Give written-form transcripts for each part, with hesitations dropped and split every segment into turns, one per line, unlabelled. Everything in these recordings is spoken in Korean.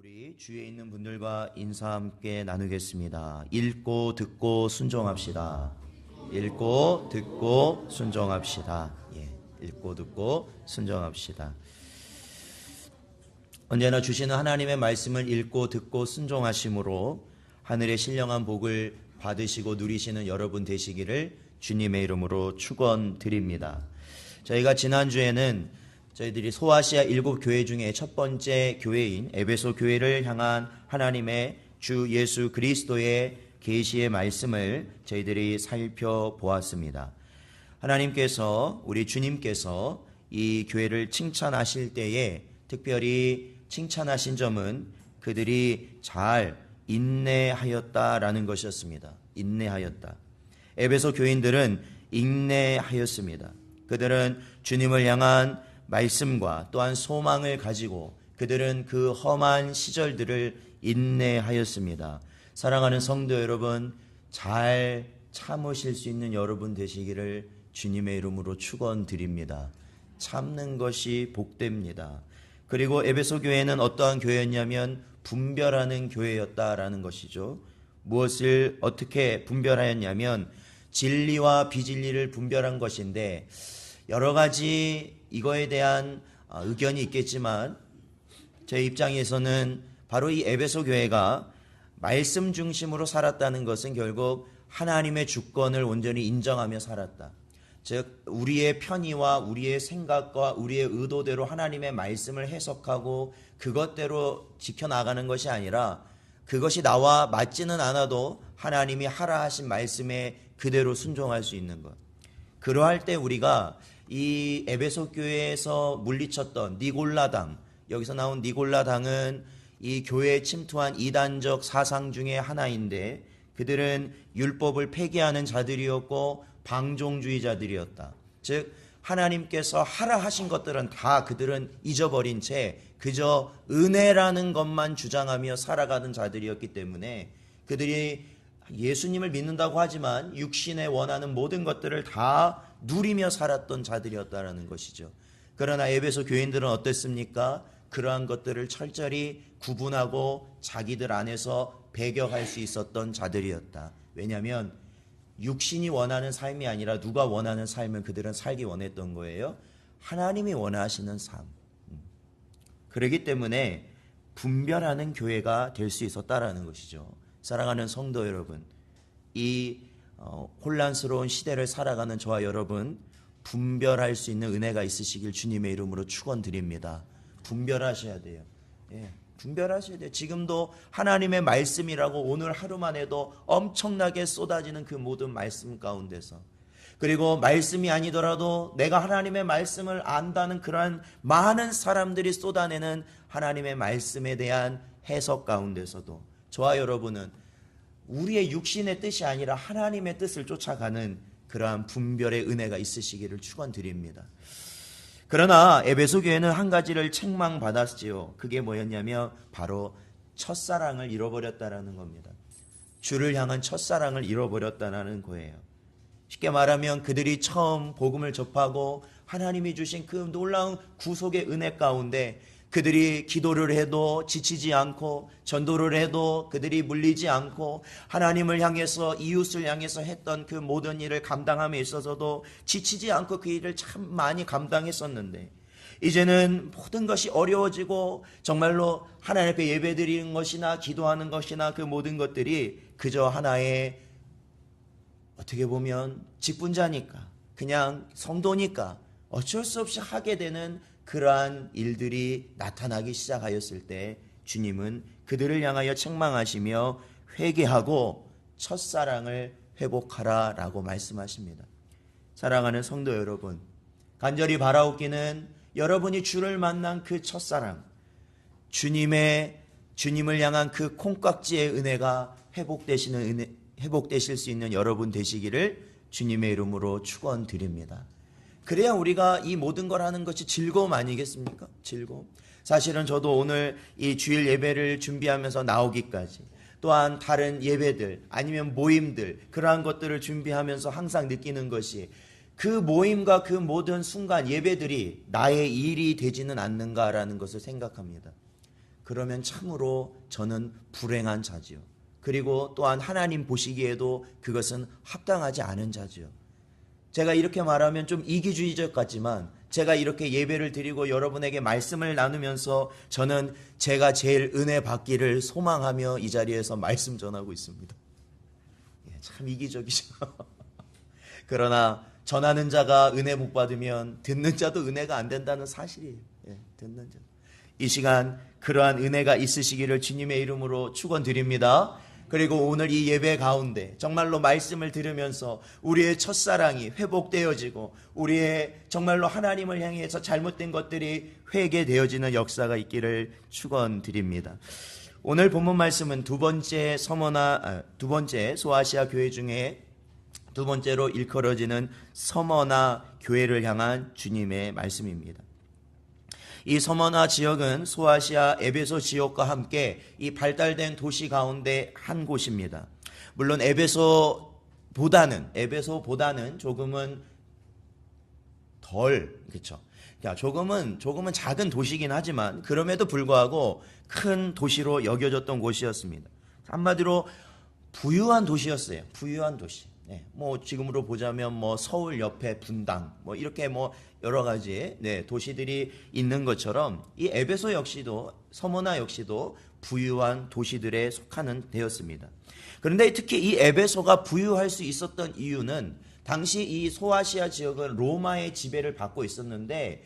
우리 주위에 있는 분들과 인사 함께 나누겠습니다. 읽고 듣고 순종합시다. 읽고 듣고 순종합시다. 읽고 듣고 순종합시다. 언제나 주시는 하나님의 말씀을 읽고 듣고 순종하심으로 하늘의 신령한 복을 받으시고 누리시는 여러분 되시기를 주님의 이름으로 축원드립니다. 저희가 지난주에는 저희들이 소아시아 7교회 중에 첫 번째 교회인 에베소 교회를 향한 하나님의 주 예수 그리스도의 계시의 말씀을 저희들이 살펴보았습니다. 하나님께서, 우리 주님께서 이 교회를 칭찬하실 때에 특별히 칭찬하신 점은 그들이 잘 인내하였다라는 것이었습니다. 인내하였다. 에베소 교인들은 인내하였습니다. 그들은 주님을 향한 말씀과 또한 소망을 가지고 그들은 그 험한 시절들을 인내하였습니다. 사랑하는 성도 여러분, 잘 참으실 수 있는 여러분 되시기를 주님의 이름으로 축원드립니다. 참는 것이 복됩니다. 그리고 에베소 교회는 어떠한 교회였냐면 분별하는 교회였다라는 것이죠. 무엇을 어떻게 분별하였냐면 진리와 비진리를 분별한 것인데, 여러 가지 이거에 대한 의견이 있겠지만 제 입장에서는 바로 이 에베소 교회가 말씀 중심으로 살았다는 것은 결국 하나님의 주권을 온전히 인정하며 살았다. 즉 우리의 편의와 우리의 생각과 우리의 의도대로 하나님의 말씀을 해석하고 그것대로 지켜나가는 것이 아니라 그것이 나와 맞지는 않아도 하나님이 하라 하신 말씀에 그대로 순종할 수 있는 것. 그러할 때 우리가 이 에베소 교회에서 물리쳤던 니골라당, 여기서 나온 니골라당은 이 교회에 침투한 이단적 사상 중에 하나인데 그들은 율법을 폐기하는 자들이었고 방종주의자들이었다. 즉 하나님께서 하라 하신 것들은 다 그들은 잊어버린 채 그저 은혜라는 것만 주장하며 살아가는 자들이었기 때문에 그들이 예수님을 믿는다고 하지만 육신에 원하는 모든 것들을 다 누리며 살았던 자들이었다라는 것이죠. 그러나 에베소 교인들은 어땠습니까? 그러한 것들을 철저히 구분하고 자기들 안에서 배격할 수 있었던 자들이었다. 왜냐하면 육신이 원하는 삶이 아니라 누가 원하는 삶을 그들은 살기 원했던 거예요. 하나님이 원하시는 삶. 그렇기 때문에 분별하는 교회가 될 수 있었다라는 것이죠. 사랑하는 성도 여러분, 이 혼란스러운 시대를 살아가는 저와 여러분, 분별할 수 있는 은혜가 있으시길 주님의 이름으로 축원드립니다. 분별하셔야 돼요. 분별하셔야 돼요. 지금도 하나님의 말씀이라고 오늘 하루만 해도 엄청나게 쏟아지는 그 모든 말씀 가운데서, 그리고 말씀이 아니더라도 내가 하나님의 말씀을 안다는 그러한 많은 사람들이 쏟아내는 하나님의 말씀에 대한 해석 가운데서도 저와 여러분은 우리의 육신의 뜻이 아니라 하나님의 뜻을 쫓아가는 그러한 분별의 은혜가 있으시기를 축원드립니다. 그러나 에베소 교회는 한 가지를 책망받았지요. 그게 뭐였냐면 바로 첫사랑을 잃어버렸다라는 겁니다. 주를 향한 첫사랑을 잃어버렸다라는 거예요. 쉽게 말하면 그들이 처음 복음을 접하고 하나님이 주신 그 놀라운 구속의 은혜 가운데 그들이 기도를 해도 지치지 않고 전도를 해도 그들이 물리지 않고 하나님을 향해서 이웃을 향해서 했던 그 모든 일을 감당함에 있어서도 지치지 않고 그 일을 참 많이 감당했었는데 이제는 모든 것이 어려워지고 정말로 하나님 앞에 예배드리는 것이나 기도하는 것이나 그 모든 것들이 그저 하나의 어떻게 보면 직분자니까 그냥 성도니까 어쩔 수 없이 하게 되는 그러한 일들이 나타나기 시작하였을 때 주님은 그들을 향하여 책망하시며 회개하고 첫사랑을 회복하라 라고 말씀하십니다. 사랑하는 성도 여러분, 간절히 바라옵기는 여러분이 주를 만난 그 첫사랑, 주님을 향한 그 콩깍지의 은혜가 회복되실 수 있는 여러분 되시기를 주님의 이름으로 축원드립니다. 그래야 우리가 이 모든 걸 하는 것이 즐거움 아니겠습니까? 즐거움. 사실은 저도 오늘 이 주일 예배를 준비하면서 나오기까지 또한 다른 예배들 아니면 모임들 그러한 것들을 준비하면서 항상 느끼는 것이 그 모임과 그 모든 순간 예배들이 나의 일이 되지는 않는가라는 것을 생각합니다. 그러면 참으로 저는 불행한 자지요. 그리고 또한 하나님 보시기에도 그것은 합당하지 않은 자지요. 제가 이렇게 말하면 좀 이기주의적 같지만 제가 이렇게 예배를 드리고 여러분에게 말씀을 나누면서 저는 제가 제일 은혜 받기를 소망하며 이 자리에서 말씀 전하고 있습니다. 참 이기적이죠. 그러나 전하는 자가 은혜 못 받으면 듣는 자도 은혜가 안 된다는 사실이에요. 듣는 자. 이 시간 그러한 은혜가 있으시기를 주님의 이름으로 축원드립니다. 그리고 오늘 이 예배 가운데 정말로 말씀을 들으면서 우리의 첫사랑이 회복되어지고 우리의 정말로 하나님을 향해서 잘못된 것들이 회개되어지는 역사가 있기를 축원드립니다. 오늘 본문 말씀은 두 번째 소아시아 교회 중에 두 번째로 일컬어지는 서머나 교회를 향한 주님의 말씀입니다. 이 서머나 지역은 소아시아 에베소 지역과 함께 이 발달된 도시 가운데 한 곳입니다. 물론 에베소보다는 조금은 덜, 그렇죠. 조금은 작은 도시긴 하지만 그럼에도 불구하고 큰 도시로 여겨졌던 곳이었습니다. 한마디로 부유한 도시였어요. 부유한 도시. 뭐 지금으로 보자면 뭐 서울 옆에 분당 뭐 이렇게 뭐 여러 가지 도시들이 있는 것처럼 이 에베소 역시도 서머나 역시도 부유한 도시들에 속하는 데였습니다. 그런데 특히 이 에베소가 부유할 수 있었던 이유는 당시 이 소아시아 지역은 로마의 지배를 받고 있었는데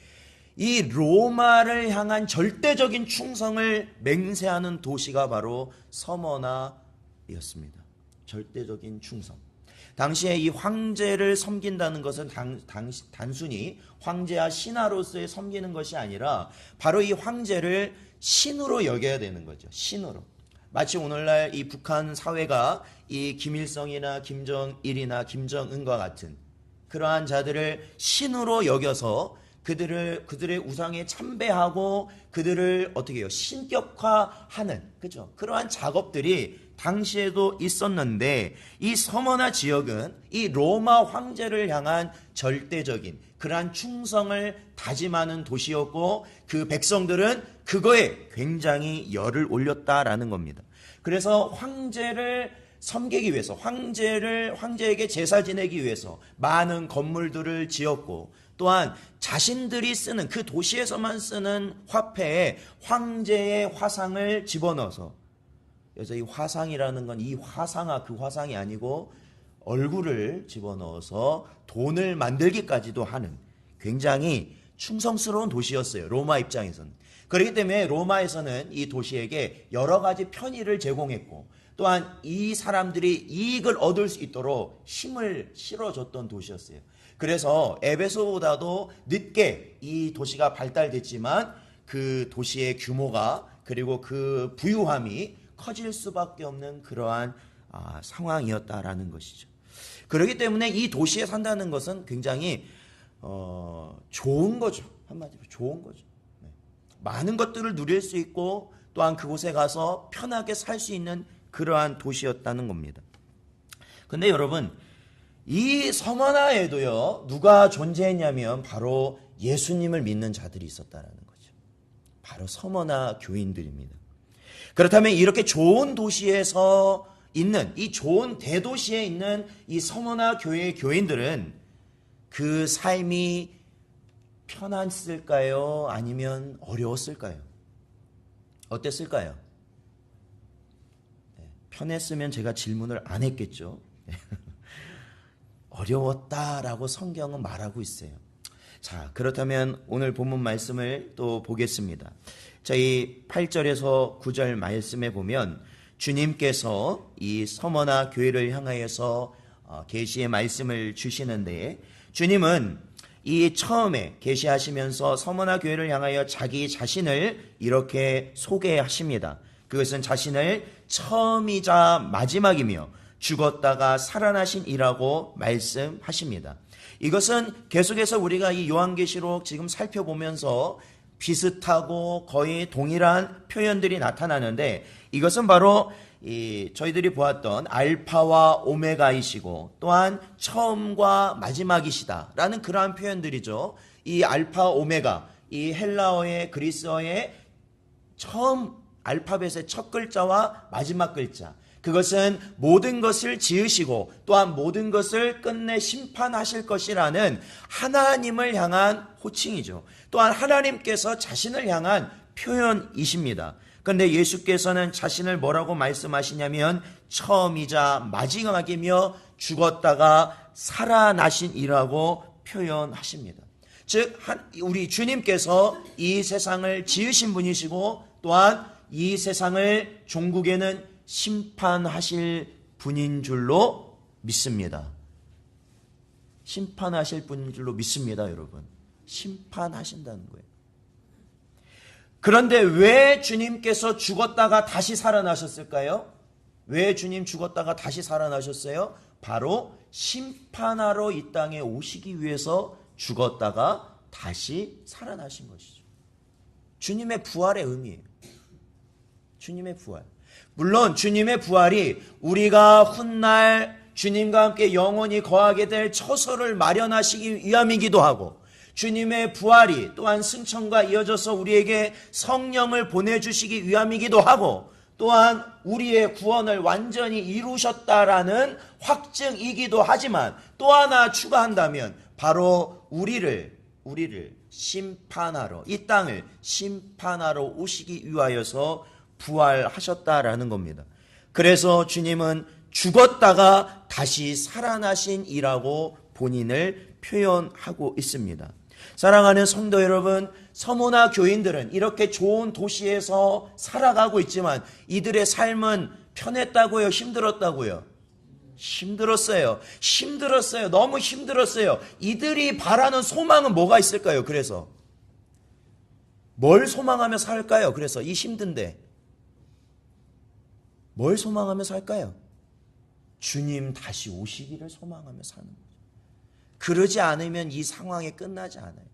이 로마를 향한 절대적인 충성을 맹세하는 도시가 바로 서머나였습니다. 절대적인 충성. 당시에 이 황제를 섬긴다는 것은 단순히 황제와 신하로서의 섬기는 것이 아니라 바로 이 황제를 신으로 여겨야 되는 거죠. 신으로. 마치 오늘날 이 북한 사회가 이 김일성이나 김정일이나 김정은과 같은 그러한 자들을 신으로 여겨서 그들의 우상에 참배하고 그들을 어떻게 해요? 신격화하는, 그죠? 그러한 작업들이 당시에도 있었는데 이 서머나 지역은 이 로마 황제를 향한 절대적인 그러한 충성을 다짐하는 도시였고 그 백성들은 그거에 굉장히 열을 올렸다라는 겁니다. 그래서 황제를 섬기기 위해서 황제에게 제사 지내기 위해서 많은 건물들을 지었고 또한 자신들이 쓰는 그 도시에서만 쓰는 화폐에 황제의 화상을 집어넣어서 그래서 이 화상이라는 건 이 화상아 그 화상이 아니고 얼굴을 집어넣어서 돈을 만들기까지도 하는 굉장히 충성스러운 도시였어요. 로마 입장에서는. 그렇기 때문에 로마에서는 이 도시에게 여러 가지 편의를 제공했고 또한 이 사람들이 이익을 얻을 수 있도록 힘을 실어줬던 도시였어요. 그래서 에베소보다도 늦게 이 도시가 발달됐지만 그 도시의 규모가 그리고 그 부유함이 커질 수밖에 없는 그러한 상황이었다라는 것이죠. 그렇기 때문에 이 도시에 산다는 것은 굉장히 좋은 거죠. 한마디로 좋은 거죠. 많은 것들을 누릴 수 있고 또한 그곳에 가서 편하게 살 수 있는 그러한 도시였다는 겁니다. 근데 여러분 이 서머나에도요 누가 존재했냐면 바로 예수님을 믿는 자들이 있었다는 거죠. 바로 서머나 교인들입니다. 그렇다면 이렇게 좋은 도시에서 있는 이 좋은 대도시에 있는 이 서머나 교회의 교인들은 그 삶이 편했을까요? 아니면 어려웠을까요? 어땠을까요? 편했으면 제가 질문을 안 했겠죠. 어려웠다라고 성경은 말하고 있어요. 자, 그렇다면 오늘 본문 말씀을 또 보겠습니다. 저희 8절에서 9절 말씀에 보면 주님께서 이 서머나 교회를 향하여서 계시의 말씀을 주시는데 주님은 이 처음에 계시하시면서 서머나 교회를 향하여 자기 자신을 이렇게 소개하십니다. 그것은 자신을 처음이자 마지막이며 죽었다가 살아나신 이라고 말씀하십니다. 이것은 계속해서 우리가 이 요한계시록 지금 살펴보면서 비슷하고 거의 동일한 표현들이 나타나는데 이것은 바로 저희들이 보았던 알파와 오메가이시고 또한 처음과 마지막이시다라는 그러한 표현들이죠. 이 알파 오메가, 이 헬라어의 그리스어의 처음 알파벳의 첫 글자와 마지막 글자. 그것은 모든 것을 지으시고 또한 모든 것을 끝내 심판하실 것이라는 하나님을 향한 호칭이죠. 또한 하나님께서 자신을 향한 표현이십니다. 그런데 예수께서는 자신을 뭐라고 말씀하시냐면 처음이자 마지막이며 죽었다가 살아나신 이라고 표현하십니다. 즉 우리 주님께서 이 세상을 지으신 분이시고 또한 이 세상을 종국에는 심판하실 분인 줄로 믿습니다. 심판하실 분인 줄로 믿습니다, 여러분. 심판하신다는 거예요. 그런데 왜 주님께서 죽었다가 다시 살아나셨을까요? 왜 주님 죽었다가 다시 살아나셨어요? 바로 심판하러 이 땅에 오시기 위해서 죽었다가 다시 살아나신 것이죠. 주님의 부활의 의미예요. 주님의 부활. 물론 주님의 부활이 우리가 훗날 주님과 함께 영원히 거하게 될 처소를 마련하시기 위함이기도 하고, 주님의 부활이 또한 승천과 이어져서 우리에게 성령을 보내주시기 위함이기도 하고, 또한 우리의 구원을 완전히 이루셨다라는 확증이기도 하지만, 또 하나 추가한다면 바로 우리를 심판하러, 이 땅을 심판하러 오시기 위하여서 부활하셨다라는 겁니다. 그래서 주님은 죽었다가 다시 살아나신 이라고 본인을 표현하고 있습니다. 사랑하는 성도 여러분, 서문화 교인들은 이렇게 좋은 도시에서 살아가고 있지만 이들의 삶은 편했다고요? 힘들었다고요? 힘들었어요. 너무 힘들었어요. 이들이 바라는 소망은 뭐가 있을까요? 그래서 뭘 소망하며 살까요? 그래서 이 힘든데 뭘 소망하며 살까요? 주님 다시 오시기를 소망하며 사는 거죠. 그러지 않으면 이 상황이 끝나지 않아요.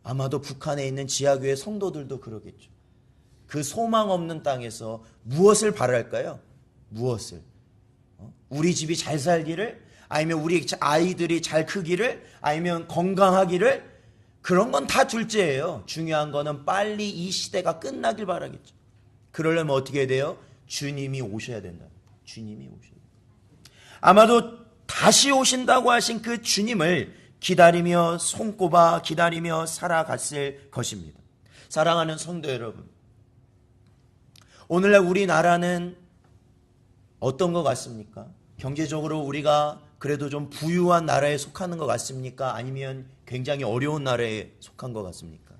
아마도 북한에 있는 지하교회 성도들도 그러겠죠. 그 소망 없는 땅에서 무엇을 바랄까요? 무엇을? 우리 집이 잘 살기를? 아니면 우리 아이들이 잘 크기를? 아니면 건강하기를? 그런 건 다 둘째예요. 중요한 거는 빨리 이 시대가 끝나길 바라겠죠. 그러려면 어떻게 해야 돼요? 주님이 오셔야 된다. 주님이 오셔야 된다. 아마도 다시 오신다고 하신 그 주님을 기다리며 손꼽아 기다리며 살아갔을 것입니다. 사랑하는 성도 여러분, 오늘날 우리나라는 어떤 것 같습니까? 경제적으로 우리가 그래도 좀 부유한 나라에 속하는 것 같습니까? 아니면 굉장히 어려운 나라에 속한 것 같습니까?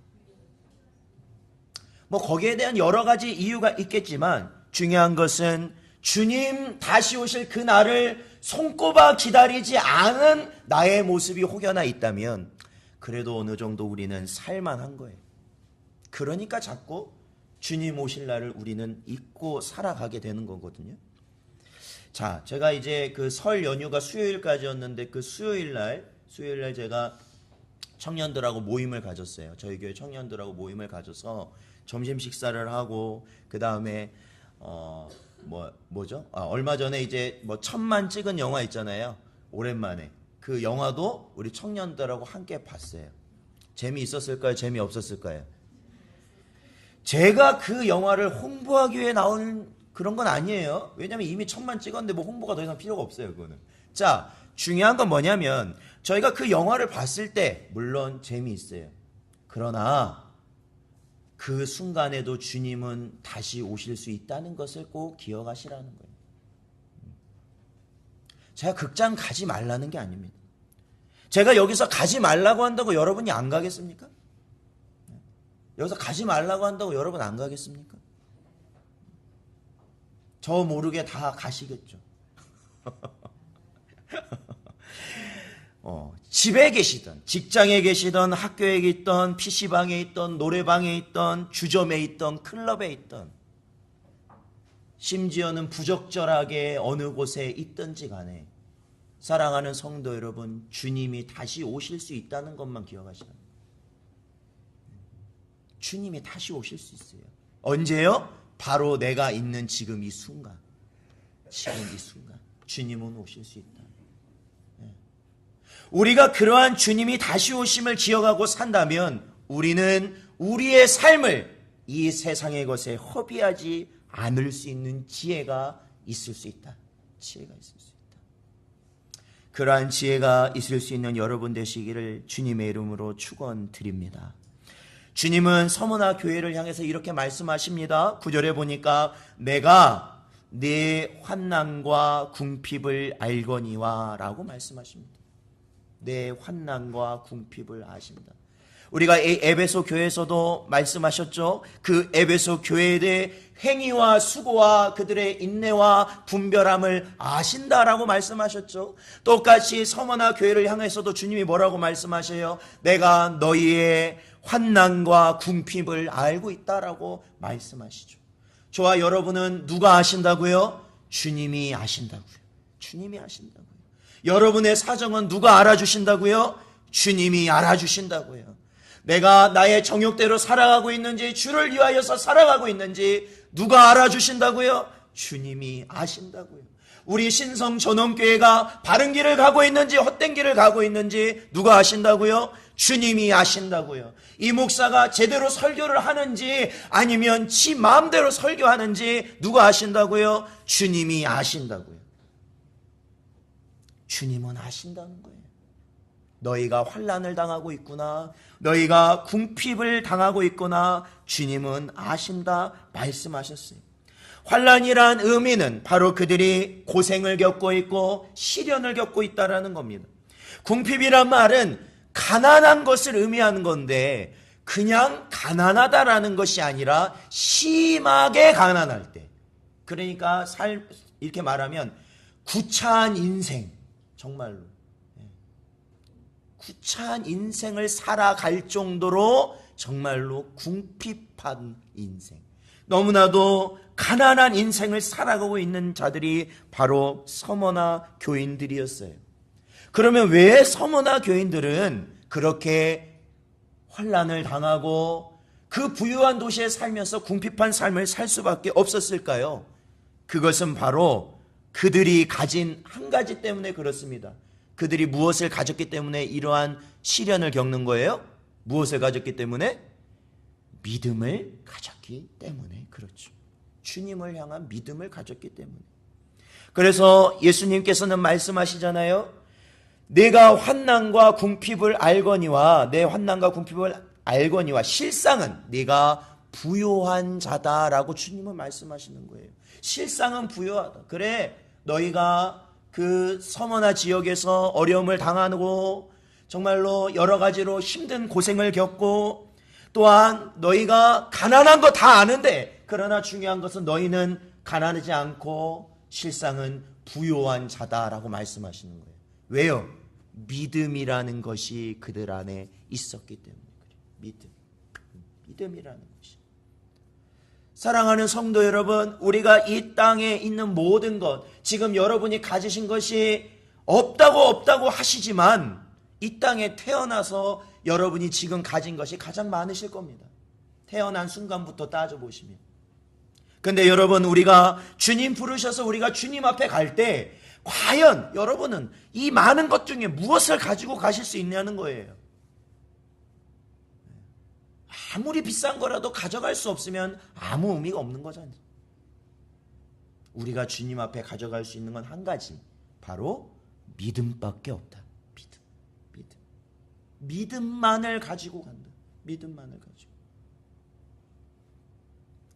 거기에 대한 여러 가지 이유가 있겠지만 중요한 것은 주님 다시 오실 그 날을 손꼽아 기다리지 않은 나의 모습이 혹여나 있다면 그래도 어느 정도 우리는 살만한 거예요. 그러니까 자꾸 주님 오실 날을 우리는 잊고 살아가게 되는 거거든요. 자, 제가 이제 그 설 연휴가 수요일까지였는데 그 수요일날 제가 청년들하고 모임을 가졌어요. 저희 교회 청년들하고 모임을 가져서 점심 식사를 하고 그 다음에 얼마 전에 이제 1000만 찍은 영화 있잖아요. 오랜만에 그 영화도 우리 청년들하고 함께 봤어요. 재미있었을까요? 재미없었을까요? 제가 그 영화를 홍보하기 위해 나온 그런 건 아니에요. 왜냐하면 이미 1000만 찍었는데 홍보가 더 이상 필요가 없어요. 그거는. 자, 중요한 건 뭐냐면 저희가 그 영화를 봤을 때 물론 재미있어요. 그러나 그 순간에도 주님은 다시 오실 수 있다는 것을 꼭 기억하시라는 거예요. 제가 극장 가지 말라는 게 아닙니다. 제가 여기서 가지 말라고 한다고 여러분이 안 가겠습니까? 여기서 가지 말라고 한다고 여러분 안 가겠습니까? 저 모르게 다 가시겠죠. 집에 계시던, 직장에 계시던, 학교에 있던, PC방에 있던, 노래방에 있던, 주점에 있던, 클럽에 있던, 심지어는 부적절하게 어느 곳에 있든지 간에 사랑하는 성도 여러분, 주님이 다시 오실 수 있다는 것만 기억하시라. 주님이 다시 오실 수 있어요. 언제요? 바로 내가 있는 지금 이 순간. 주님은 오실 수 있다. 우리가 그러한 주님이 다시 오심을 기억하고 산다면 우리는 우리의 삶을 이 세상의 것에 허비하지 않을 수 있는 지혜가 있을 수 있다. 지혜가 있을 수 있다. 그러한 지혜가 있을 수 있는 여러분 되시기를 주님의 이름으로 축원드립니다. 주님은 서머나 교회를 향해서 이렇게 말씀하십니다. 9절에 보니까 내가 네 환난과 궁핍을 알거니와 라고 말씀하십니다. 내 환난과 궁핍을 아십니다. 우리가 에베소 교회에서도 말씀하셨죠. 그 에베소 교회에 대해 행위와 수고와 그들의 인내와 분별함을 아신다라고 말씀하셨죠. 똑같이 서머나 교회를 향해서도 주님이 뭐라고 말씀하셔요? 내가 너희의 환난과 궁핍을 알고 있다라고 말씀하시죠. 저와 여러분은 누가 아신다고요? 주님이 아신다고요. 주님이 아신다고요. 여러분의 사정은 누가 알아주신다고요? 주님이 알아주신다고요. 내가 나의 정욕대로 살아가고 있는지, 주를 위하여서 살아가고 있는지 누가 알아주신다고요? 주님이 아신다고요. 우리 신성 전원교회가 바른 길을 가고 있는지 헛된 길을 가고 있는지 누가 아신다고요? 주님이 아신다고요. 이 목사가 제대로 설교를 하는지 아니면 지 마음대로 설교하는지 누가 아신다고요? 주님이 아신다고요. 주님은 아신다는 거예요. 너희가 환난을 당하고 있구나, 너희가 궁핍을 당하고 있구나, 주님은 아신다 말씀하셨어요. 환난이란 의미는 바로 그들이 고생을 겪고 있고 시련을 겪고 있다라는 겁니다. 궁핍이란 말은 가난한 것을 의미하는 건데 그냥 가난하다라는 것이 아니라 심하게 가난할 때, 그러니까 이렇게 말하면 구차한 인생, 정말로 구차한 인생을 살아갈 정도로 정말로 궁핍한 인생, 너무나도 가난한 인생을 살아가고 있는 자들이 바로 서머나 교인들이었어요. 그러면 왜 서머나 교인들은 그렇게 환난을 당하고 그 부유한 도시에 살면서 궁핍한 삶을 살 수밖에 없었을까요? 그것은 바로 그들이 가진 한 가지 때문에 그렇습니다. 그들이 무엇을 가졌기 때문에 이러한 시련을 겪는 거예요? 무엇을 가졌기 때문에? 믿음을 가졌기 때문에 그렇죠. 주님을 향한 믿음을 가졌기 때문에. 그래서 예수님께서는 말씀하시잖아요. 내가 환난과 궁핍을 알거니와, 내 환난과 궁핍을 알거니와 실상은 네가 부요한 자다라고 주님은 말씀하시는 거예요. 실상은 부요하다. 그래, 너희가 그 서머나 지역에서 어려움을 당하고 정말로 여러 가지로 힘든 고생을 겪고 또한 너희가 가난한 거 다 아는데, 그러나 중요한 것은 너희는 가난하지 않고 실상은 부요한 자다라고 말씀하시는 거예요. 왜요? 믿음이라는 것이 그들 안에 있었기 때문에 그래요. 믿음이라는 것이. 사랑하는 성도 여러분, 우리가 이 땅에 있는 모든 것, 지금 여러분이 가지신 것이 없다고 하시지만 이 땅에 태어나서 여러분이 지금 가진 것이 가장 많으실 겁니다. 태어난 순간부터 따져보시면. 근데 여러분, 우리가 주님 부르셔서 우리가 주님 앞에 갈 때 과연 여러분은 이 많은 것 중에 무엇을 가지고 가실 수 있냐는 거예요. 아무리 비싼 거라도 가져갈 수 없으면 아무 의미가 없는 거잖아요. 우리가 주님 앞에 가져갈 수 있는 건 한 가지, 바로 믿음밖에 없다. 믿음만을 가지고 간다. 믿음만을 가지고.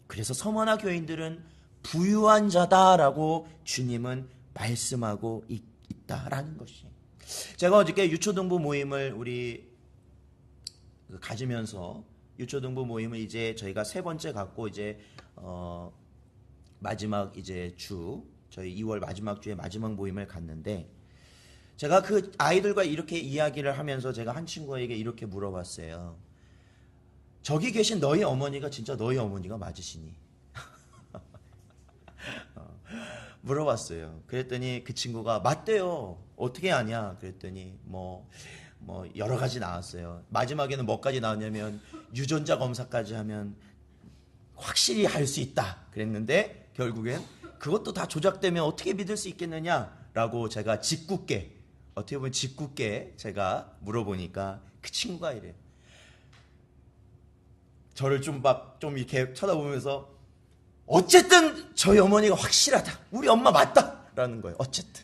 그래서 서머나 교인들은 부유한 자다라고 주님은 말씀하고 있다라는 것이. 제가 어저께 유초등부 모임을 우리 가지면서, 유초등부 모임을 이제 저희가 세 번째 갖고 이제 마지막 이제 저희 2월 마지막 주에 마지막 모임을 갔는데, 제가 그 아이들과 이렇게 이야기를 하면서 제가 한 친구에게 이렇게 물어봤어요. 저기 계신 너희 어머니가 진짜 너희 어머니가 맞으시니? 물어봤어요. 그랬더니 그 친구가 맞대요. 어떻게 아냐? 그랬더니 뭐 여러 가지 나왔어요. 마지막에는 뭐까지 나왔냐면 유전자 검사까지 하면 확실히 할 수 있다 그랬는데, 결국엔 그것도 다 조작되면 어떻게 믿을 수 있겠느냐라고 제가 짓궂게, 어떻게 보면 짓궂게 제가 물어보니까 그 친구가 이래요. 저를 좀 이렇게 쳐다보면서 어쨌든 저희 어머니가 확실하다. 우리 엄마 맞다. 라는 거예요. 어쨌든.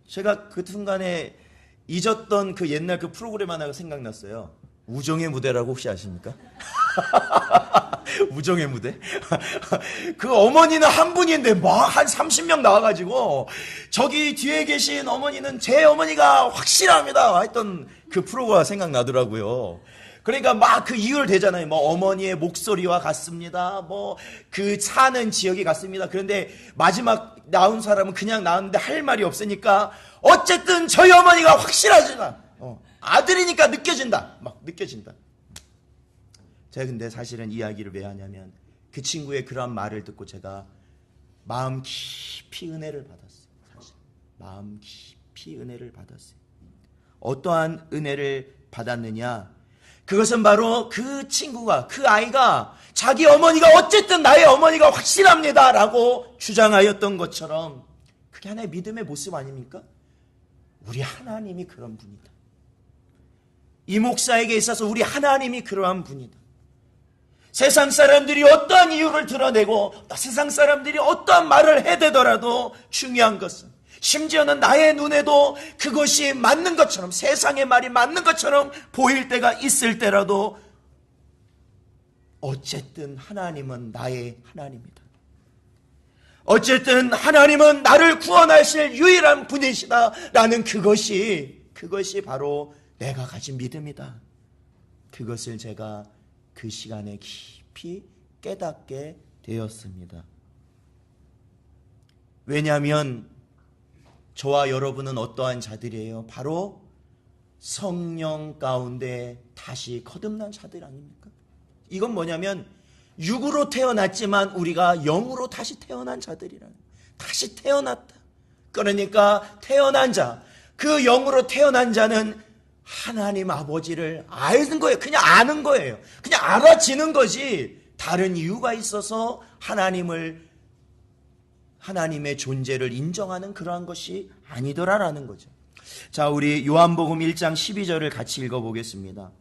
제가 그 순간에 잊었던 그 옛날 그 프로그램 하나가 생각났어요. 우정의 무대라고 혹시 아십니까? 우정의 무대? 그 어머니는 한 분인데 막 한 30명 나와가지고 저기 뒤에 계신 어머니는 제 어머니가 확실합니다 했던 그 프로가 생각나더라고요. 그러니까 막 그 이유를 대잖아요. 뭐 어머니의 목소리와 같습니다. 뭐 그 사는 지역이 같습니다. 그런데 마지막 나온 사람은 그냥 나왔는데 할 말이 없으니까 어쨌든 저희 어머니가 확실하지만 아들이니까 느껴진다. 막 느껴진다. 제가 근데 사실은 이야기를 왜 하냐면 그 친구의 그러한 말을 듣고 제가 마음 깊이 은혜를 받았어요. 사실 마음 깊이 은혜를 받았어요. 어떠한 은혜를 받았느냐? 그것은 바로 그 친구가, 그 아이가 자기 어머니가 어쨌든 나의 어머니가 확실합니다 라고 주장하였던 것처럼 그게 하나의 믿음의 모습 아닙니까? 우리 하나님이 그런 분이다. 이 목사에게 있어서 우리 하나님이 그러한 분이다. 세상 사람들이 어떠한 이유를 드러내고 세상 사람들이 어떠한 말을 해대더라도 중요한 것은 심지어는 나의 눈에도 그것이 맞는 것처럼 세상의 말이 맞는 것처럼 보일 때가 있을 때라도 어쨌든 하나님은 나의 하나님이다. 어쨌든 하나님은 나를 구원하실 유일한 분이시다 라는 그것이 바로 내가 가진 믿음이다. 그것을 제가 그 시간에 깊이 깨닫게 되었습니다. 왜냐하면 저와 여러분은 어떠한 자들이에요? 바로 성령 가운데 다시 거듭난 자들 아닙니까? 이건 뭐냐면 육으로 태어났지만 우리가 영으로 다시 태어난 자들이라는 거예요. 다시 태어났다. 그러니까 태어난 자, 그 영으로 태어난 자는 하나님 아버지를 아는 거예요. 그냥 아는 거예요. 그냥 알아지는 거지 다른 이유가 있어서 하나님의 존재를 인정하는 그러한 것이 아니더라라는 거죠. 자, 우리 요한복음 1장 12절을 같이 읽어보겠습니다.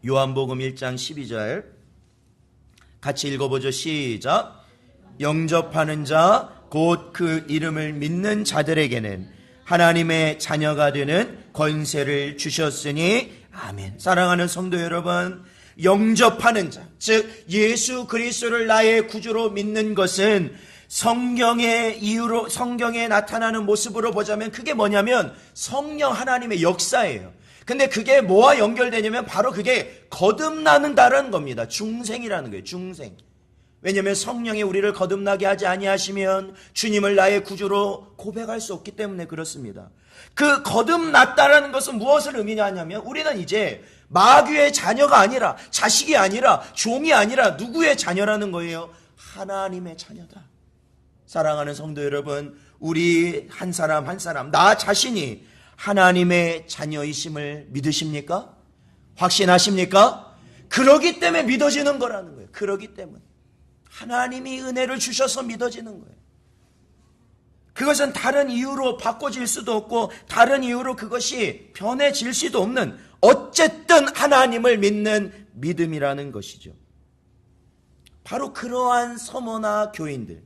요한복음 1장 12절 같이 읽어보죠. 시작. 영접하는 자 곧 그 이름을 믿는 자들에게는 하나님의 자녀가 되는 권세를 주셨으니 아멘. 사랑하는 성도 여러분, 영접하는 자, 즉 예수 그리스도를 나의 구주로 믿는 것은 성경에 나타나는 모습으로 보자면 그게 뭐냐면 성령 하나님의 역사예요. 근데 그게 뭐와 연결되냐면 바로 그게 거듭나는다라는 겁니다. 중생이라는 거예요. 중생. 왜냐하면 성령이 우리를 거듭나게 하지 아니하시면 주님을 나의 구주로 고백할 수 없기 때문에 그렇습니다. 그 거듭났다라는 것은 무엇을 의미하냐면 우리는 이제 마귀의 자녀가 아니라 자식이 아니라 종이 아니라 누구의 자녀라는 거예요? 하나님의 자녀다. 사랑하는 성도 여러분, 우리 한 사람 한 사람 나 자신이 하나님의 자녀이심을 믿으십니까? 확신하십니까? 그러기 때문에 믿어지는 거라는 거예요. 그러기 때문에 하나님이 은혜를 주셔서 믿어지는 거예요. 그것은 다른 이유로 바꿔질 수도 없고 다른 이유로 그것이 변해질 수도 없는 어쨌든 하나님을 믿는 믿음이라는 것이죠. 바로 그러한 서머나 교인들,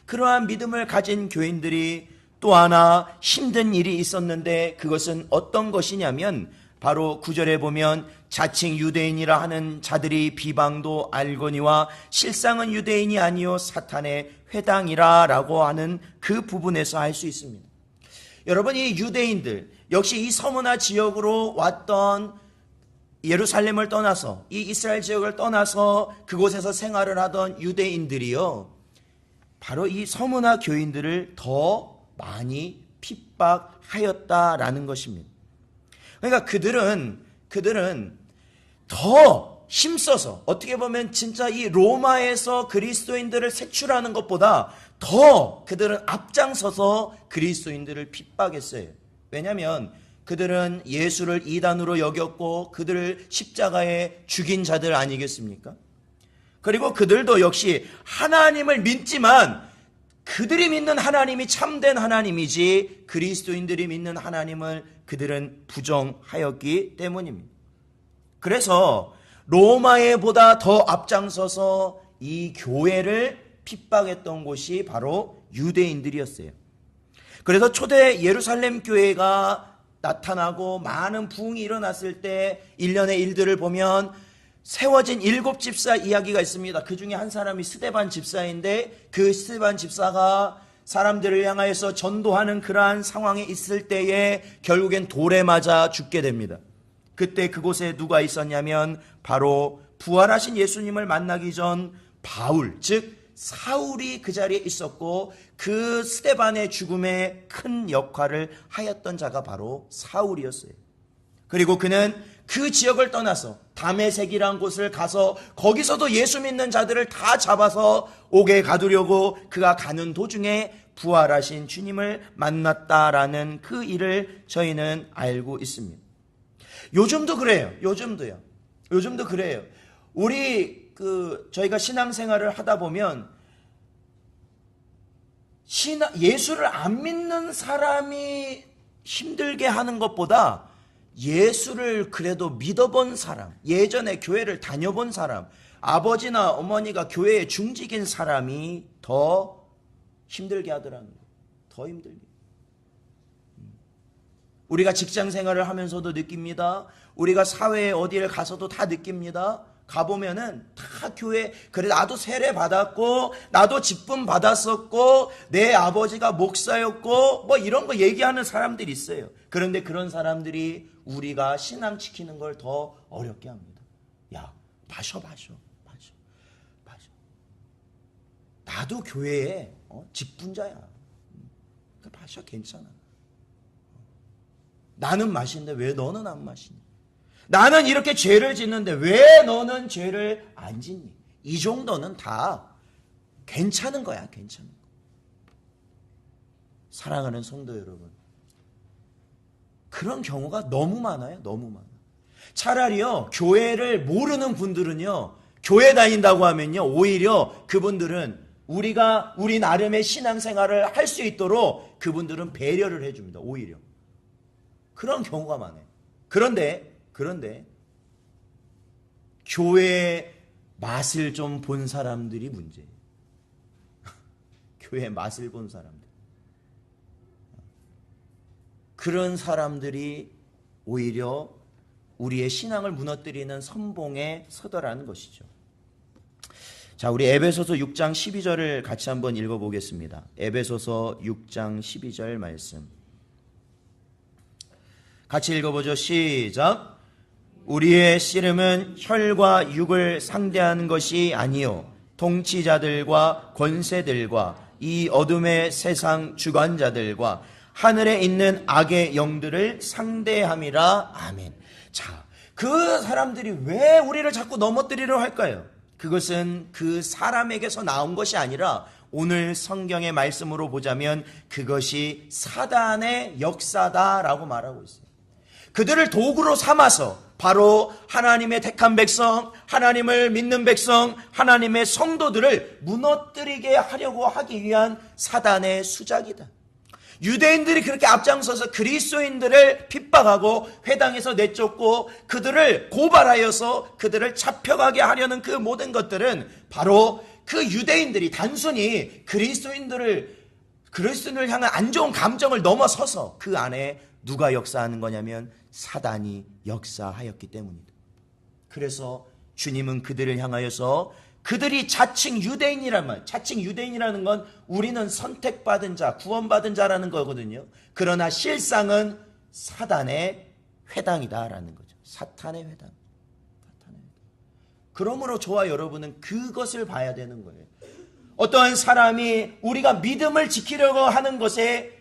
그러한 믿음을 가진 교인들이 또 하나 힘든 일이 있었는데 그것은 어떤 것이냐면 바로 9절에 보면 자칭 유대인이라 하는 자들이 비방도 알거니와 실상은 유대인이 아니요 사탄의 회당이라 라고 하는 그 부분에서 알 수 있습니다. 여러분, 이 유대인들 역시 이 서머나 지역으로 왔던 예루살렘을 떠나서 이 이스라엘 지역을 떠나서 그곳에서 생활을 하던 유대인들이요, 바로 이 서머나 교인들을 더 많이 핍박하였다라는 것입니다. 그러니까 그들은 더 힘써서 어떻게 보면 진짜 이 로마에서 그리스도인들을 색출하는 것보다 더 그들은 앞장서서 그리스도인들을 핍박했어요. 왜냐하면 그들은 예수를 이단으로 여겼고 그들을 십자가에 죽인 자들 아니겠습니까? 그리고 그들도 역시 하나님을 믿지만 그들이 믿는 하나님이 참된 하나님이지 그리스도인들이 믿는 하나님을 그들은 부정하였기 때문입니다. 그래서 로마에보다 더 앞장서서 이 교회를 핍박했던 곳이 바로 유대인들이었어요. 그래서 초대 예루살렘 교회가 나타나고 많은 부흥이 일어났을 때 일련의 일들을 보면 세워진 7집사 이야기가 있습니다. 그 중에 한 사람이 스데반 집사인데 그 스데반 집사가 사람들을 향하여서 전도하는 그러한 상황에 있을 때에 결국엔 돌에 맞아 죽게 됩니다. 그때 그곳에 누가 있었냐면 바로 부활하신 예수님을 만나기 전 바울, 즉 사울이 그 자리에 있었고 그 스데반의 죽음에 큰 역할을 하였던 자가 바로 사울이었어요. 그리고 그는 그 지역을 떠나서 다메섹이라는 곳을 가서 거기서도 예수 믿는 자들을 다 잡아서 옥에 가두려고 그가 가는 도중에 부활하신 주님을 만났다라는 그 일을 저희는 알고 있습니다. 요즘도 그래요. 요즘도 그래요. 저희가 신앙생활을 하다 보면 예수를 안 믿는 사람이 힘들게 하는 것보다 예수를 그래도 믿어본 사람, 예전에 교회를 다녀본 사람, 아버지나 어머니가 교회에 중직인 사람이 더 힘들게 하더라는 거예요. 더 힘들게. 우리가 직장 생활을 하면서도 느낍니다. 우리가 사회에 어디를 가서도 다 느낍니다. 가보면은 다 교회, 그래 나도 세례 받았고 나도 직분 받았었고 내 아버지가 목사였고 뭐 이런 거 얘기하는 사람들이 있어요. 그런데 그런 사람들이 우리가 신앙 지키는 걸 더 어렵게 합니다. 야, 마셔. 나도 교회에 직분자야. 마셔, 괜찮아. 나는 마시는데 왜 너는 안 마시니? 나는 이렇게 죄를 짓는데 왜 너는 죄를 안 짓니? 이 정도는 다 괜찮은 거야, 괜찮은 거. 사랑하는 성도 여러분, 그런 경우가 너무 많아요, 너무 많아. 차라리요, 교회를 모르는 분들은요, 교회 다닌다고 하면요, 오히려 그분들은 우리 나름의 신앙생활을 할 수 있도록 그분들은 배려를 해줍니다, 오히려. 그런 경우가 많아요. 그런데 교회의 맛을 좀 본 사람들이 문제예요. 교회의 맛을 본 사람들. 그런 사람들이 오히려 우리의 신앙을 무너뜨리는 선봉에 서더라는 것이죠. 자, 우리 에베소서 6장 12절을 같이 한번 읽어보겠습니다. 에베소서 6장 12절 말씀. 같이 읽어보죠. 시작. 우리의 씨름은 혈과 육을 상대하는 것이 아니요 통치자들과 권세들과 이 어둠의 세상 주관자들과 하늘에 있는 악의 영들을 상대함이라. 아멘. 자, 그 사람들이 왜 우리를 자꾸 넘어뜨리려 할까요? 그것은 그 사람에게서 나온 것이 아니라 오늘 성경의 말씀으로 보자면 그것이 사단의 역사다라고 말하고 있어요. 그들을 도구로 삼아서 바로 하나님의 택한 백성, 하나님을 믿는 백성, 하나님의 성도들을 무너뜨리게 하려고 하기 위한 사단의 수작이다. 유대인들이 그렇게 앞장서서 그리스도인들을 핍박하고 회당에서 내쫓고 그들을 고발하여서 그들을 잡혀가게 하려는 그 모든 것들은 바로 그 유대인들이 단순히 그리스도인을 향한 안 좋은 감정을 넘어서서 그 안에 누가 역사하는 거냐면 사단이 역사하였기 때문이다. 그래서 주님은 그들을 향하여서 그들이 자칭 유대인이라는 건 우리는 선택받은 자, 구원받은 자라는 거거든요. 그러나 실상은 사단의 회당이다라는 거죠. 사탄의 회당. 그러므로 저와 여러분은 그것을 봐야 되는 거예요. 어떠한 사람이 우리가 믿음을 지키려고 하는 것에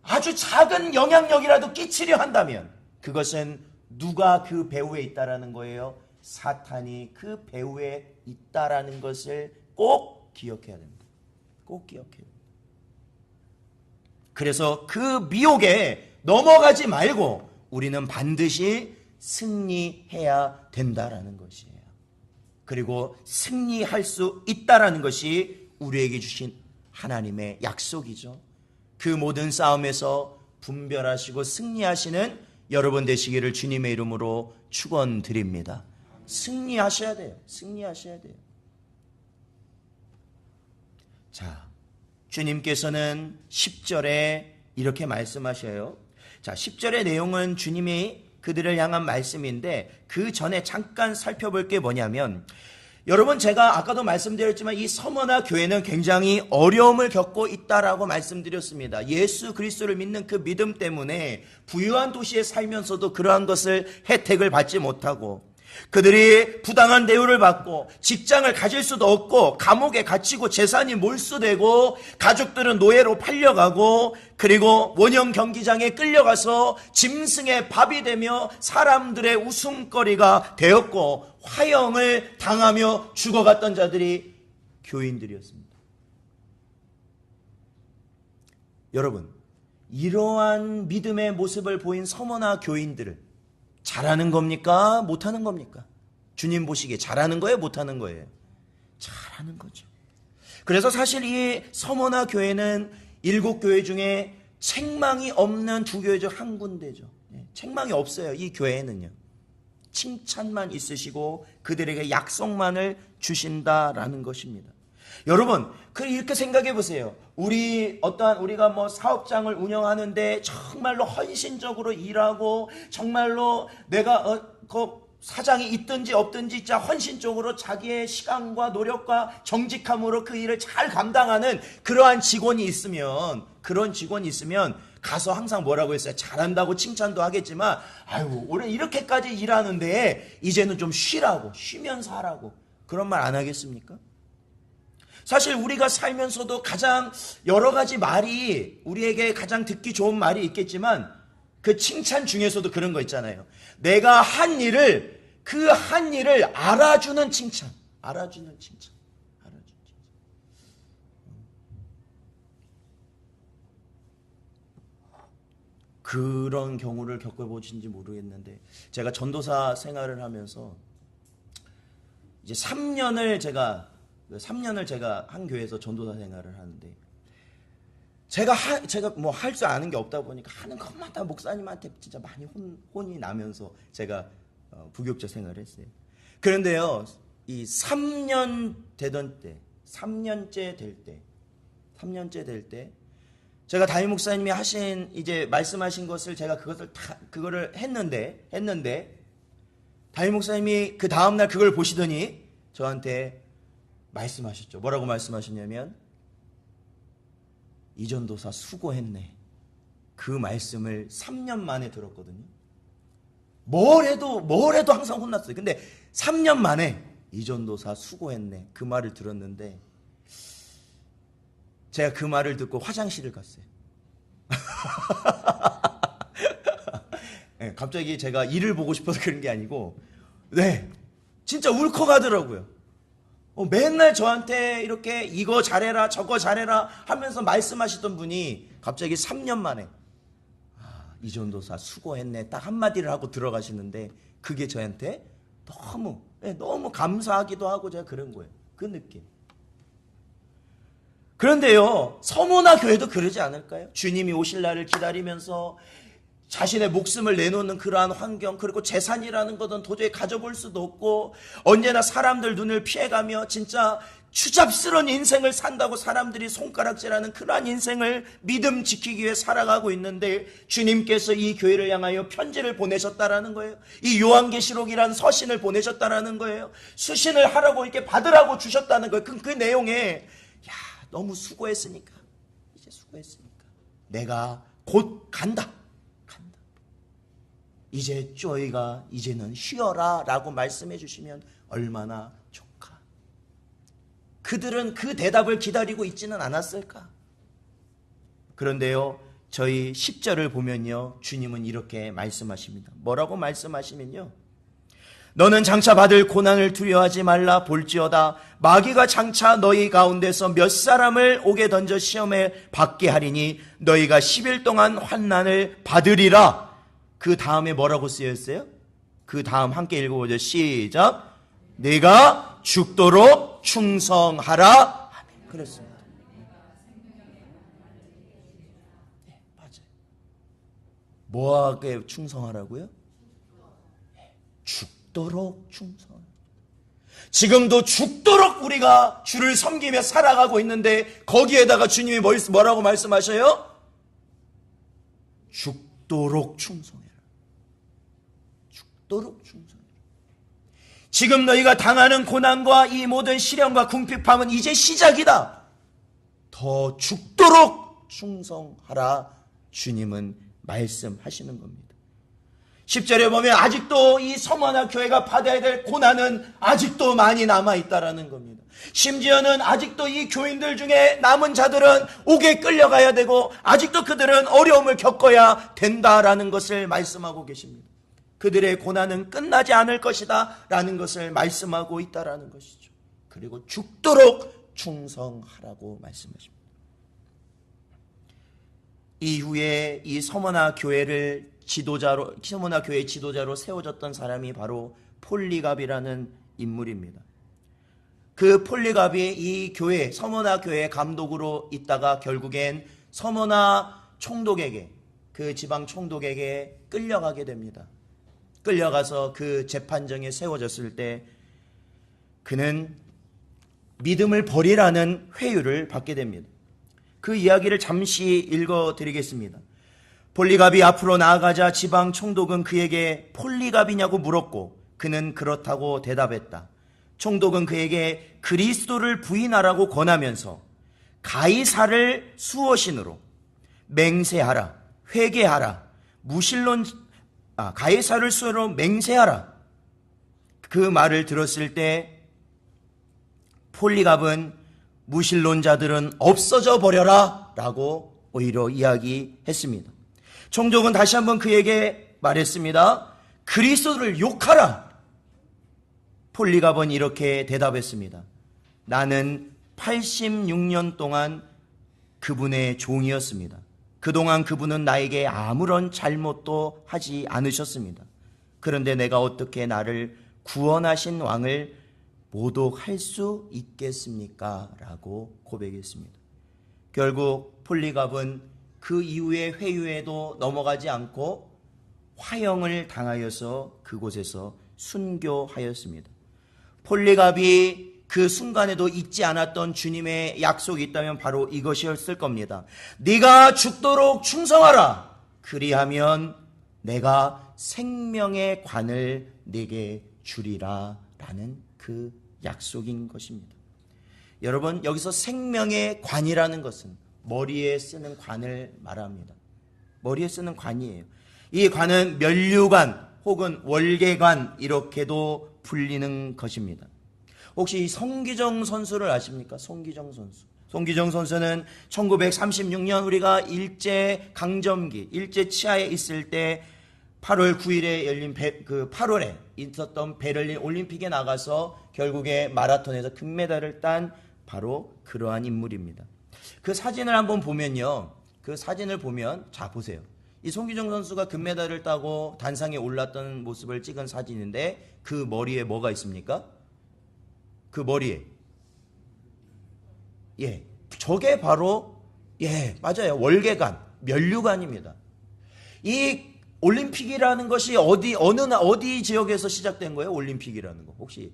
아주 작은 영향력이라도 끼치려 한다면 그것은 누가 그 배후에 있다라는 거예요. 사탄이 그 배후에 있다라는 것을 꼭 기억해야 됩니다. 꼭 기억해야 됩니다. 그래서 그 미혹에 넘어가지 말고 우리는 반드시 승리해야 된다라는 것이에요. 그리고 승리할 수 있다라는 것이 우리에게 주신 하나님의 약속이죠. 그 모든 싸움에서 분별하시고 승리하시는 여러분 되시기를 주님의 이름으로 축원드립니다. 승리하셔야 돼요. 승리하셔야 돼요. 자, 주님께서는 10절에 이렇게 말씀하셔요. 자, 10절의 내용은 주님이 그들을 향한 말씀인데 그 전에 잠깐 살펴볼 게 뭐냐면, 여러분, 제가 아까도 말씀드렸지만 이 서머나 교회는 굉장히 어려움을 겪고 있다라고 말씀드렸습니다. 예수 그리스도를 믿는 그 믿음 때문에 부유한 도시에 살면서도 그러한 것을 혜택을 받지 못하고, 그들이 부당한 대우를 받고 직장을 가질 수도 없고 감옥에 갇히고 재산이 몰수되고 가족들은 노예로 팔려가고, 그리고 원형 경기장에 끌려가서 짐승의 밥이 되며 사람들의 웃음거리가 되었고 화형을 당하며 죽어갔던 자들이 교인들이었습니다. 여러분, 이러한 믿음의 모습을 보인 서머나 교인들을 잘하는 겁니까? 못하는 겁니까? 주님 보시기에 잘하는 거예요? 못하는 거예요? 잘하는 거죠. 그래서 사실 이 서머나 교회는 7교회 중에 책망이 없는 두 교회 중 한 군데죠. 책망이 없어요. 이 교회는요. 칭찬만 있으시고 그들에게 약속만을 주신다라는 것입니다. 여러분, 이렇게 생각해 보세요. 우리가 뭐 사업장을 운영하는데 정말로 헌신적으로 일하고, 정말로 내가 사장이 있든지 없든지 진짜 헌신적으로 자기의 시간과 노력과 정직함으로 그 일을 잘 감당하는 그러한 직원이 있으면, 그런 직원이 있으면 가서 항상 뭐라고 했어요? 잘한다고 칭찬도 하겠지만, 아유, 올해 이렇게까지 일하는데 이제는 좀 쉬면서 하라고, 그런 말 안 하겠습니까? 사실 우리가 살면서도 가장 여러 가지 말이, 우리에게 가장 듣기 좋은 말이 있겠지만 그 칭찬 중에서도 그런 거 있잖아요. 내가 한 일을, 그 한 일을 알아주는 칭찬. 알아주는 칭찬. 그런 경우를 겪어보신지 모르겠는데, 제가 전도사 생활을 하면서 이제 3년을 제가 한 교회에서 전도사 생활을 하는데, 제가 뭐 할 줄 아는 게 없다 보니까 하는 것마다 목사님한테 진짜 많이 혼이 나면서 제가 부교육자 생활을 했어요. 그런데요, 이 3년 되던 때, 3년째 될 때, 제가 담임 목사님이 이제 말씀하신 것을 제가 그거를 했는데, 담임 목사님이 그 다음날 그걸 보시더니 저한테 말씀하셨죠. 뭐라고 말씀하셨냐면, 이전도사 수고했네. 그 말씀을 3년 만에 들었거든요. 뭘 해도 항상 혼났어요. 근데 3년 만에 이전도사 수고했네, 그 말을 들었는데, 제가 그 말을 듣고 화장실을 갔어요. 네, 갑자기 제가 일을 보고 싶어서 그런 게 아니고, 네, 진짜 울컥하더라고요. 맨날 저한테 이렇게 이거 잘해라 저거 잘해라 하면서 말씀하시던 분이 갑자기 3년 만에 이전도사 수고했네 딱 한마디를 하고 들어가시는데, 그게 저한테 너무 감사하기도 하고 제가 그런 거예요. 그 느낌. 그런데요, 서머나 교회도 그러지 않을까요? 주님이 오실 날을 기다리면서 자신의 목숨을 내놓는 그러한 환경, 그리고 재산이라는 것은 도저히 가져볼 수도 없고, 언제나 사람들 눈을 피해가며 진짜 추잡스러운 인생을 산다고 사람들이 손가락질하는 그러한 인생을 믿음 지키기 위해 살아가고 있는데, 주님께서 이 교회를 향하여 편지를 보내셨다라는 거예요. 이 요한계시록이라는 서신을 보내셨다라는 거예요. 수신을 하라고 이렇게 받으라고 주셨다는 거예요. 그 내용에 너무 수고했으니까, 내가 곧 간다. 이제 쪼이가 이제는 쉬어라 라고 말씀해 주시면 얼마나 좋까. 그들은 그 대답을 기다리고 있지는 않았을까. 그런데요, 저희 10절을 보면요, 주님은 이렇게 말씀하십니다. 뭐라고 말씀하시면요, 너는 장차 받을 고난을 두려워하지 말라. 볼지어다 마귀가 장차 너희 가운데서 몇 사람을 옥에 던져 시험에 받게 하리니 너희가 10일 동안 환난을 받으리라. 그 다음에 뭐라고 쓰여있어요? 그 다음 함께 읽어보죠. 시작. 네가 죽도록 충성하라. 그랬습니다. 네, 맞아요. 뭐하게 충성하라고요? 죽도록 충성. 지금도 죽도록 우리가 주를 섬기며 살아가고 있는데 거기에다가 주님이 뭐라고 말씀하셔요? 죽도록 충성해라. 죽도록 충성해라. 지금 너희가 당하는 고난과 이 모든 시련과 궁핍함은 이제 시작이다. 더 죽도록 충성하라. 주님은 말씀하시는 겁니다. 10절에 보면 아직도 이 서머나 교회가 받아야 될 고난은 아직도 많이 남아있다라는 겁니다. 심지어는 아직도 이 교인들 중에 남은 자들은 옥에 끌려가야 되고 아직도 그들은 어려움을 겪어야 된다라는 것을 말씀하고 계십니다. 그들의 고난은 끝나지 않을 것이다 라는 것을 말씀하고 있다라는 것이죠. 그리고 죽도록 충성하라고 말씀하십니다. 이후에 이 서머나 교회의 지도자로 세워졌던 사람이 바로 폴리갑이라는 인물입니다. 그 폴리갑이 이 교회, 서머나 교회 감독으로 있다가 결국엔 서머나 총독에게, 그 지방 총독에게 끌려가게 됩니다. 끌려가서 그 재판정에 세워졌을 때 그는 믿음을 버리라는 회유를 받게 됩니다. 그 이야기를 잠시 읽어드리겠습니다. 폴리갑이 앞으로 나아가자 지방 총독은 그에게 폴리갑이냐고 물었고 그는 그렇다고 대답했다. 총독은 그에게 그리스도를 부인하라고 권하면서 가이사를 수호신으로 맹세하라, 회개하라, 가이사를 수호로 맹세하라. 그 말을 들었을 때 폴리갑은 무신론자들은 없어져 버려라 라고 오히려 이야기했습니다. 총독은 다시 한번 그에게 말했습니다. 그리스도를 욕하라. 폴리갑은 이렇게 대답했습니다. 나는 86년 동안 그분의 종이었습니다. 그동안 그분은 나에게 아무런 잘못도 하지 않으셨습니다. 그런데 내가 어떻게 나를 구원하신 왕을 모독할 수 있겠습니까? 라고 고백했습니다. 결국 폴리갑은 그 이후의 회유에도 넘어가지 않고 화형을 당하여서 그곳에서 순교하였습니다. 폴리갑이 그 순간에도 잊지 않았던 주님의 약속이 있다면 바로 이것이었을 겁니다. 네가 죽도록 충성하라. 그리하면 내가 생명의 관을 네게 주리라 라는 그 약속인 것입니다. 여러분, 여기서 생명의 관이라는 것은 머리에 쓰는 관을 말합니다. 머리에 쓰는 관이에요. 이 관은 면류관 혹은 월계관 이렇게도 불리는 것입니다. 혹시 송기정 선수를 아십니까? 송기정 선수. 송기정 선수는 1936년 우리가 일제 강점기, 일제 치하에 있을 때 8월 9일에 열린 8월에 있었던 베를린 올림픽에 나가서 결국에 마라톤에서 금메달을 딴 바로 그러한 인물입니다. 그 사진을 한번 보면요. 그 사진을 보면 자 보세요. 이 송기정 선수가 금메달을 따고 단상에 올랐던 모습을 찍은 사진인데 그 머리에 뭐가 있습니까? 그 머리에 저게 바로 맞아요. 월계관, 면류관입니다. 이 올림픽이라는 것이 어디 지역에서 시작된 거예요? 올림픽이라는 거 혹시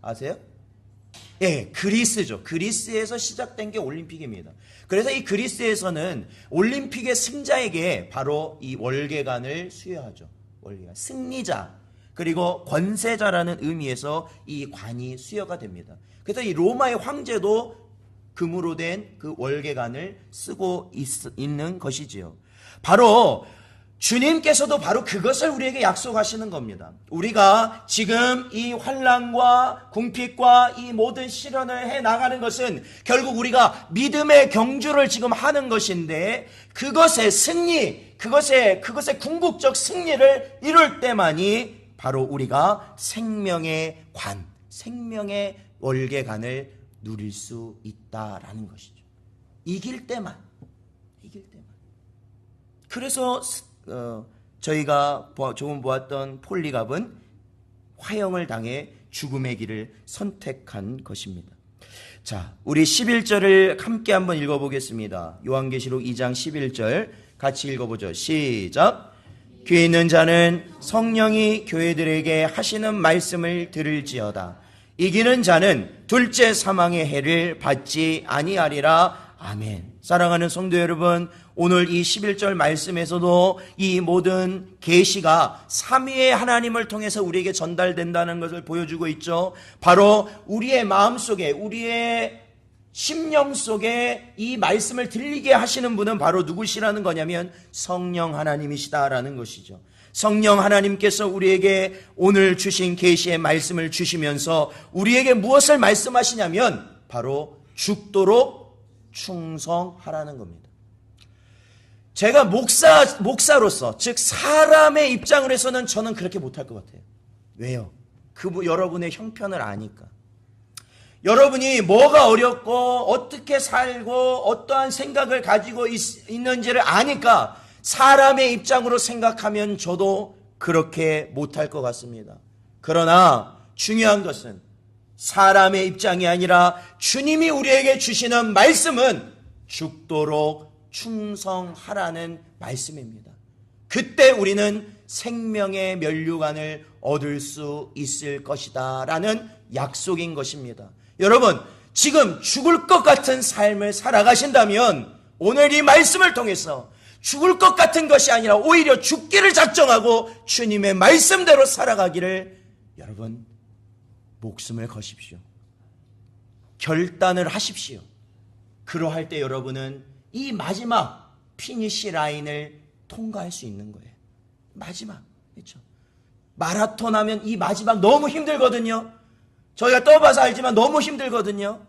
아세요? 그리스죠. 그리스에서 시작된 게 올림픽입니다. 그래서 이 그리스에서는 올림픽의 승자에게 바로 이 월계관을 수여하죠. 월계관. 승리자, 그리고 권세자라는 의미에서 이 관이 수여가 됩니다. 그래서 이 로마의 황제도 금으로 된 그 월계관을 쓰고 있는 것이지요. 바로 주님께서도 바로 그것을 우리에게 약속하시는 겁니다. 우리가 지금 이 환난과 궁핍과 이 모든 시련을 해나가는 것은 결국 우리가 믿음의 경주를 지금 하는 것인데 그것의 승리, 그것의 궁극적 승리를 이룰 때만이 바로 우리가 생명의 관, 생명의 월계관을 누릴 수 있다라는 것이죠. 이길 때만. 그래서 저희가 조금 보았던 폴리갑은 화형을 당해 죽음의 길을 선택한 것입니다. 자, 우리 11절을 함께 한번 읽어보겠습니다. 요한계시록 2장 11절 같이 읽어보죠. 시작. 귀에 있는 자는 성령이 교회들에게 하시는 말씀을 들을지어다. 이기는 자는 둘째 사망의 해를 받지 아니하리라. 아멘. 사랑하는 성도 여러분, 오늘 이 11절 말씀에서도 이 모든 계시가 삼위의 하나님을 통해서 우리에게 전달된다는 것을 보여주고 있죠. 바로 우리의 마음속에, 우리의 심령 속에 이 말씀을 들리게 하시는 분은 바로 누구시라는 거냐면 성령 하나님이시다라는 것이죠. 성령 하나님께서 우리에게 오늘 주신 계시의 말씀을 주시면서 우리에게 무엇을 말씀하시냐면 바로 죽도록 충성하라는 겁니다. 제가 목사로서, 즉 사람의 입장으로 해서는 저는 그렇게 못할 것 같아요. 왜요? 여러분의 형편을 아니까. 여러분이 뭐가 어렵고 어떻게 살고 어떠한 생각을 가지고 있는지를 아니까 사람의 입장으로 생각하면 저도 그렇게 못할 것 같습니다. 그러나 중요한 것은 사람의 입장이 아니라 주님이 우리에게 주시는 말씀은 죽도록 충성하라는 말씀입니다. 그때 우리는 생명의 면류관을 얻을 수 있을 것이다 라는 약속인 것입니다. 여러분, 지금 죽을 것 같은 삶을 살아가신다면 오늘 이 말씀을 통해서 죽을 것 같은 것이 아니라 오히려 죽기를 작정하고 주님의 말씀대로 살아가기를 여러분 목숨을 거십시오. 결단을 하십시오. 그러할 때 여러분은 이 마지막 피니시 라인을 통과할 수 있는 거예요. 마지막, 그렇죠? 마라톤 하면 이 마지막 너무 힘들거든요. 저희가 떠봐서 알지만 너무 힘들거든요.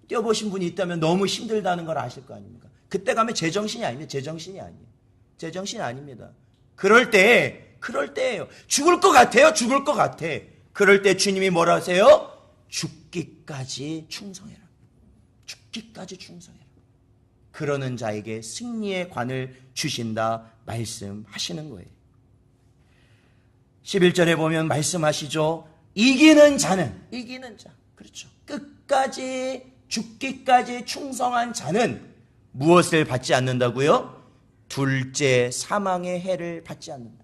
뛰어보신 분이 있다면 너무 힘들다는 걸 아실 거 아닙니까? 그때 가면 제정신이 아닙니다. 제정신이 아니에요. 제정신이 아닙니다. 그럴 때예요. 죽을 것 같아요. 죽을 것 같아. 그럴 때 주님이 뭐라 하세요? 죽기까지 충성해라. 죽기까지 충성해라. 그러는 자에게 승리의 관을 주신다 말씀하시는 거예요. 11절에 보면 말씀하시죠. 이기는 자는, 이기는 자, 그렇죠. 끝까지 죽기까지 충성한 자는 무엇을 받지 않는다고요? 둘째 사망의 해를 받지 않는다.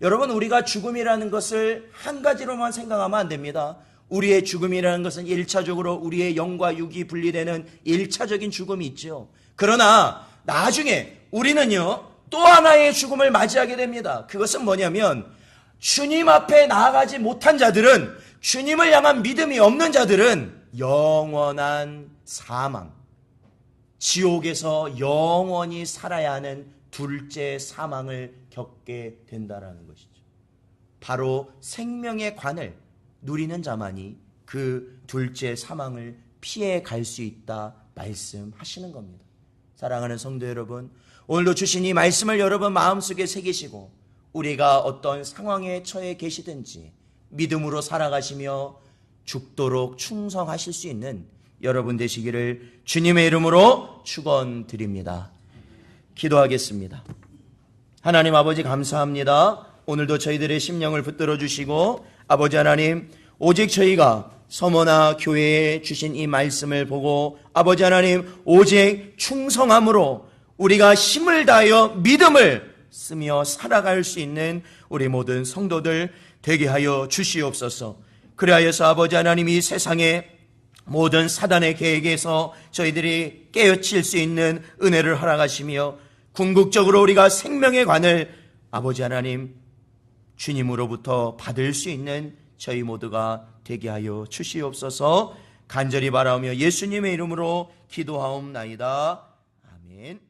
여러분, 우리가 죽음이라는 것을 한 가지로만 생각하면 안 됩니다. 우리의 죽음이라는 것은 1차적으로 우리의 영과 육이 분리되는 1차적인 죽음이 있죠. 그러나 나중에 우리는요, 또 하나의 죽음을 맞이하게 됩니다. 그것은 뭐냐면 주님 앞에 나아가지 못한 자들은, 주님을 향한 믿음이 없는 자들은 영원한 사망, 지옥에서 영원히 살아야 하는 둘째 사망을 겪게 된다는 것이죠. 바로 생명의 관을 누리는 자만이 그 둘째 사망을 피해 갈 수 있다 말씀하시는 겁니다. 사랑하는 성도 여러분, 오늘도 주신 이 말씀을 여러분 마음속에 새기시고 우리가 어떤 상황에 처해 계시든지 믿음으로 살아가시며 죽도록 충성하실 수 있는 여러분 되시기를 주님의 이름으로 축원드립니다. 기도하겠습니다. 하나님 아버지 감사합니다. 오늘도 저희들의 심령을 붙들어 주시고 아버지 하나님, 오직 저희가 서머나 교회에 주신 이 말씀을 보고 아버지 하나님, 오직 충성함으로 우리가 힘을 다하여 믿음을 쓰며 살아갈 수 있는 우리 모든 성도들 되게 하여 주시옵소서. 그리하여서 아버지 하나님, 이 세상의 모든 사단의 계획에서 저희들이 깨어칠 수 있는 은혜를 허락하시며 궁극적으로 우리가 생명의 관을 아버지 하나님 주님으로부터 받을 수 있는 저희 모두가 되게 하여 주시옵소서. 간절히 바라오며 예수님의 이름으로 기도하옵나이다. 아멘.